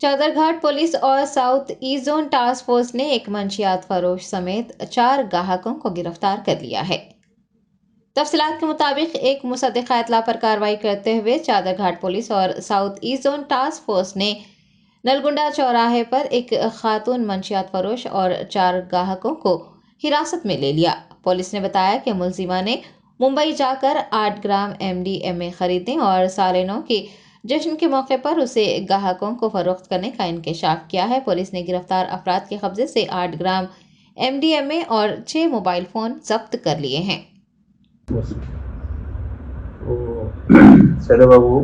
Chadarghat police और south east zone task force ने एक मंशियात फरोश समेत 4 ग्राहकों को गिरफ्तार कर लिया है। तफसीलात के मुताबिक एक मुसद्दिक़ा इत्तला पर कार्रवाई करते हुए चादरघाट पुलिस और south east zone task force ने नलगुंडा चौराहे पर एक खातून मंशियात फरोश और 4 ग्राहकों को हिरासत में ले लिया। पुलिस ने बताया कि मुलजिमा ने मुंबई जाकर 8 ग्राम MDMA खरीदने और साले 9 की जश्न के मौके पर उसे ग्राहकों को फरोख्त करने का इंकशाफ किया है। पुलिस ने गिरफ्तार अफराद के कब्जे से 8 ग्राम MDMA और 6 मोबाइल फ़ोन जब्त कर लिए हैं। सैदे बाबू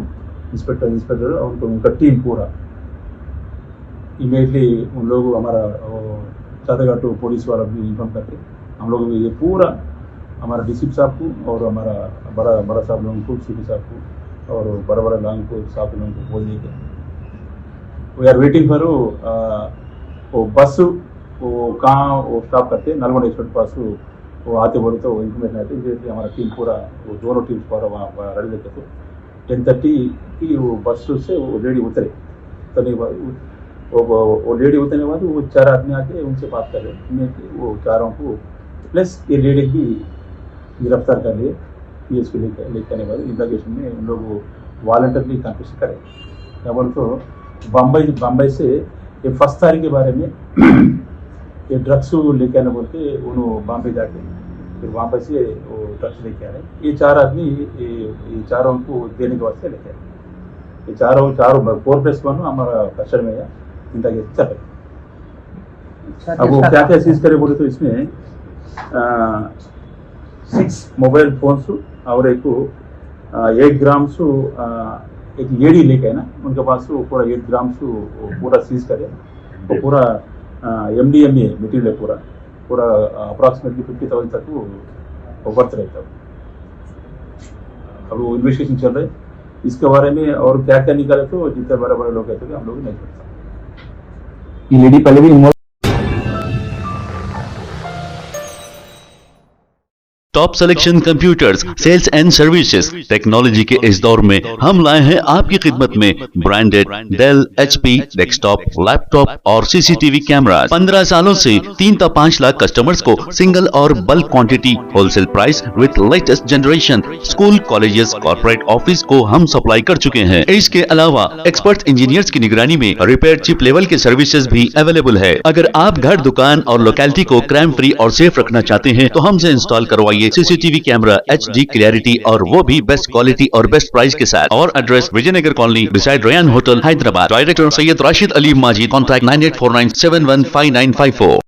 इंस्पेक्टर और उनका टीम पूरा इमीडिएटली उन लोग हमारा चादरघाट पुलिस वाला भी इन्फॉर्म करके हम लोग ये पूरा हमारा DCP साहब को और हमारा बड़ा साहब लोगों को, CP साहब को और बड़ा लोगों को, साहब लोगों को बोल दिए थे वी आर वेटिंग फॉर वो बस वो कहाँ वो स्टॉप करते नलगोंडा एक्सप्रेस पास वो आते बोले तो इन्फॉर्मेशन आती है। हमारा टीम पूरा वो दोनों टीम्स पूरा वहाँ रेडी रहते थे। 10:30 की वो बस से वो लेडी उतरे तो नहीं वो लेडी उतरने के बाद वो 4 आदमी आके उनसे बात कर रहे वो चारों को प्लस ये लेडी भी गिरफ्तार कर लिए। PS को लेकर आने बाद इंट्रोगेशन में उन लोग वॉलंटरली कन्फेस करे क्या बोल तो बम्बई से ये 1 तारीख के बारे में ये ड्रग्स लेके आने बोलते उन्होंने बॉम्बे जाके फिर वहाँ पर से वो ड्रग्स लेके आ रहे। ये 4 आदमी ये चारों को देने के वास्ते लेके आए। ये चारों 4+1 हमारा कस्टडी में है चिंता के चल रहे। अब वो क्या सीज करे बोले तो इसमें 6 मोबाइल फोन्स और एक 8 ग्राम्स एक लेडी लेके है ना उनके पास वो पूरा 8 ग्राम्स पूरा सीज करे। वो पूरा MDMA मटेरियल है पूरा अप्रॉक्सीमेटली 50,000 तक वो वर्थ रहता है। अब वो इन्वेस्टिगेशन चल रहा है इसके बारे में और क्या क्या निकाले तो जितने बड़े लोग कहते हैं हम लोग नहीं करते। ये लेडी पहले भी top selection computers sales and services technology के इस दौर में हम लाए हैं आपकी खिदमत में branded Dell HP desktop laptop और CCTV कैमरा। 15 सालों से 3 से 5 लाख कस्टमर्स को सिंगल और bulk quantity wholesale price with latest generation school colleges corporate office को हम सप्लाई कर चुके हैं। इसके अलावा एक्सपर्ट इंजीनियर्स की निगरानी में रिपेयर चिप लेवल के सर्विसेज भी अवेलेबल है। अगर आप घर दुकान और लोकेलिटी को क्राइम फ्री और सेफ रखना चाहते हैं तो हमसे इंस्टॉल करवाइए CCTV कैमरा HD क्लियरिटी और वो भी बेस्ट क्वालिटी और बेस्ट प्राइस के साथ। और address Vijayanagar colony beside Ryan hotel Hyderabad. Director Syed Rashid Ali Majid. Contact 9849715954।